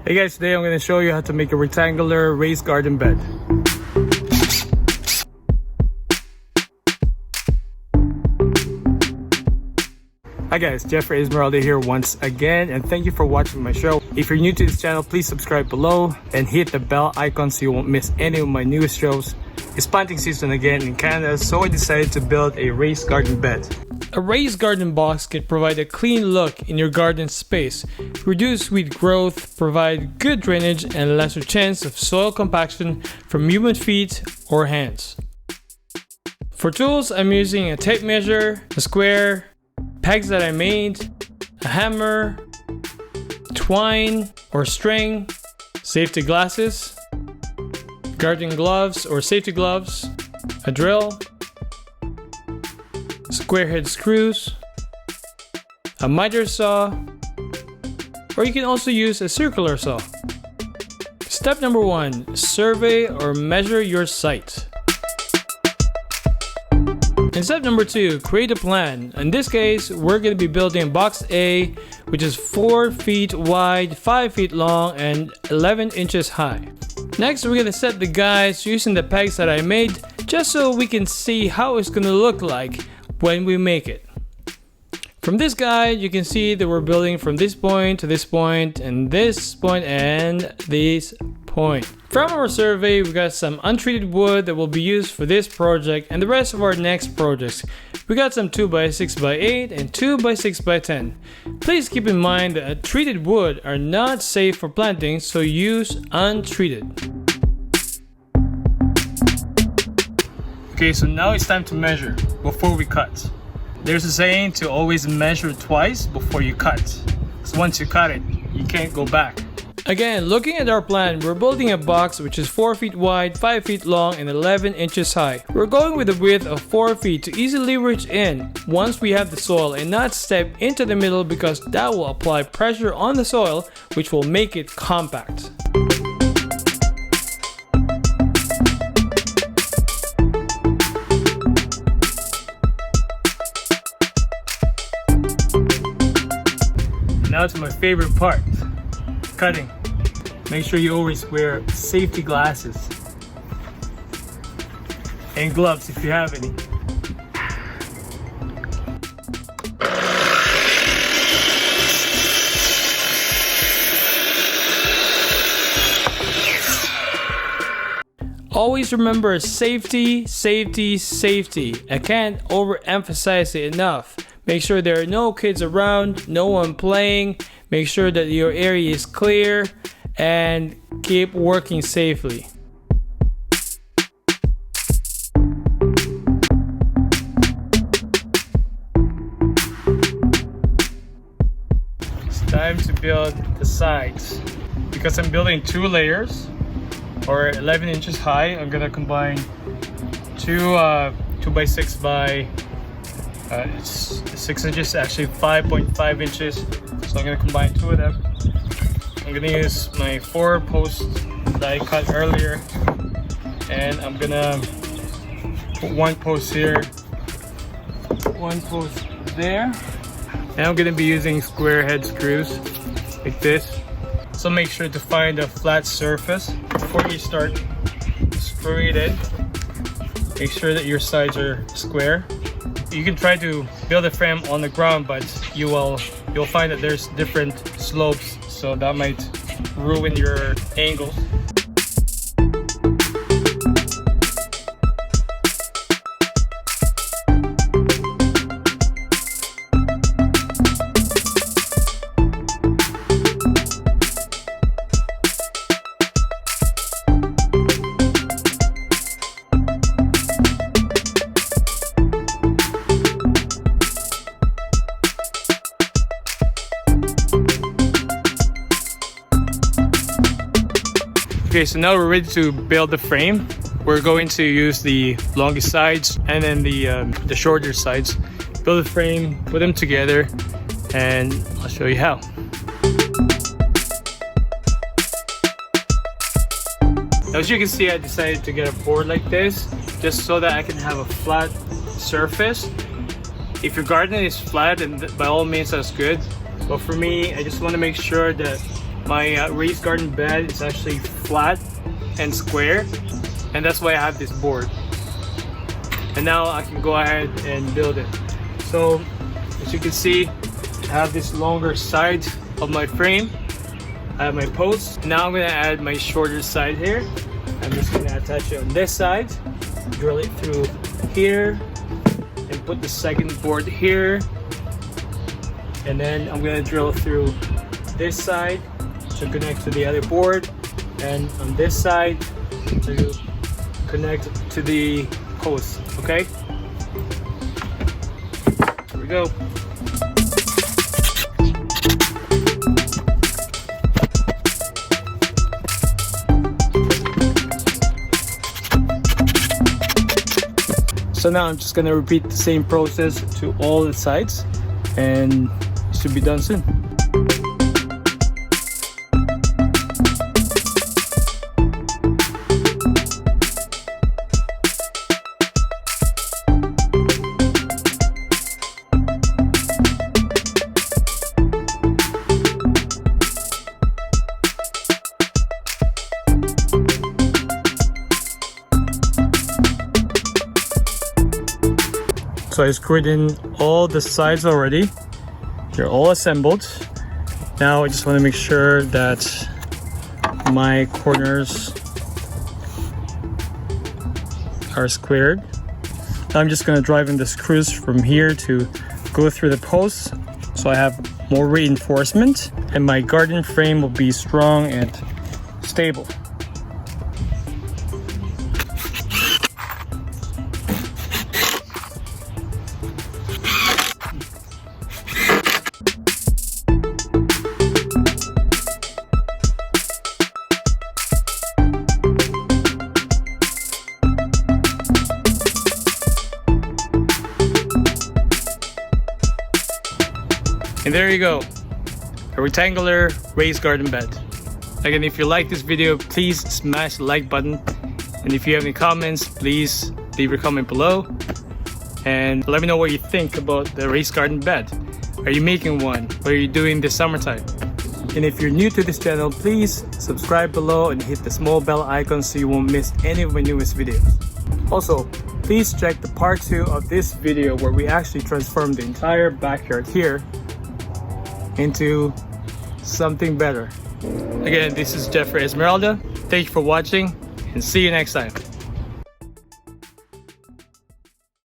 Hey guys, today I'm going to show you how to make a rectangular raised garden bed. Hi guys, Jeffrey Esmeralda here once again, and thank you for watching my show. If you're new to this channel, please subscribe below and hit the bell icon so you won't miss any of my newest shows. It's planting season again in Canada, so I decided to build a raised garden bed. A raised garden box can provide a clean look in your garden space, reduce weed growth, provide good drainage, and lesser chance of soil compaction from human feet or hands. For tools, I'm using a tape measure, a square, pegs that I made, a hammer, twine or string, safety glasses, gardening gloves or safety gloves, a drill, square head screws, a miter saw, or you can also use a circular saw. Step number 1, survey or measure your site. And step number 2, create a plan. In this case, we're going to be building box A, which is 4 feet wide, 5 feet long, and 11 inches high. Next, we're going to set the guides using the pegs that I made, just so we can see how it's going to look like when we make it. From this guide, you can see that we're building from this point to this point, and this point, and this point. From our survey, we got some untreated wood that will be used for this project and the rest of our next projects. We got some 2x6x8 and 2x6x10. Please keep in mind that treated wood are not safe for planting, so use untreated. Okay, so now it's time to measure before we cut. There's a saying to always measure twice before you cut, because once you cut it, you can't go back. Again, looking at our plan, we're building a box which is 4 feet wide, 5 feet long, and 11 inches high. We're going with a width of 4 feet to easily reach in once we have the soil and not step into the middle, because that will apply pressure on the soil, which will make it compact. Now to my favorite part, cutting. Make sure you always wear safety glasses and gloves if you have any. Always remember safety, safety, safety. I can't overemphasize it enough. Make sure there are no kids around, no one playing. Make sure that your area is clear and keep working safely. It's time to build the sides. Because I'm building 2 layers or 11 inches high, I'm gonna combine 2x6 by 6 inches, actually 5.5 inches. So I'm gonna combine 2 of them. I'm gonna use my 4 posts that I cut earlier, and I'm gonna put 1 post here, 1 post there, and I'm gonna be using square head screws like this. So make sure to find a flat surface before you start screwing it in. Make sure that your sides are square. You can try to build a frame on the ground, but you'll find that there's different slopes, so that might ruin your angles. Okay, so now we're ready to build the frame. We're going to use the longest sides and then the shorter sides. Build the frame, put them together, and I'll show you how. As you can see, I decided to get a board like this just so that I can have a flat surface. If your garden is flat, then by all means that's good. But for me, I just want to make sure that My raised garden bed is actually flat and square, and that's why I have this board. And now I can go ahead and build it. So as you can see, I have this longer side of my frame. I have my posts. Now I'm gonna add my shorter side here. I'm just gonna attach it on this side, drill it through here, and put the second board here. And then I'm gonna drill through this side to connect to the other board, and on this side to connect to the post. Okay? Here we go. So now I'm just gonna repeat the same process to all the sides, and it should be done soon. So I screwed in all the sides already. They're all assembled. Now I just want to make sure that my corners are squared. Now I'm just going to drive in the screws from here to go through the posts, so I have more reinforcement, and my garden frame will be strong and stable. And there you go, a rectangular raised garden bed. Again, if you like this video, please smash the like button. And if you have any comments, please leave your comment below. And let me know what you think about the raised garden bed. Are you making one? What are you doing this summertime? And if you're new to this channel, please subscribe below and hit the small bell icon so you won't miss any of my newest videos. Also, please check the part 2 of this video where we actually transformed the entire backyard here into something better. Again, this is Jeffrey Esmeralda. Thank you for watching, and see you next time.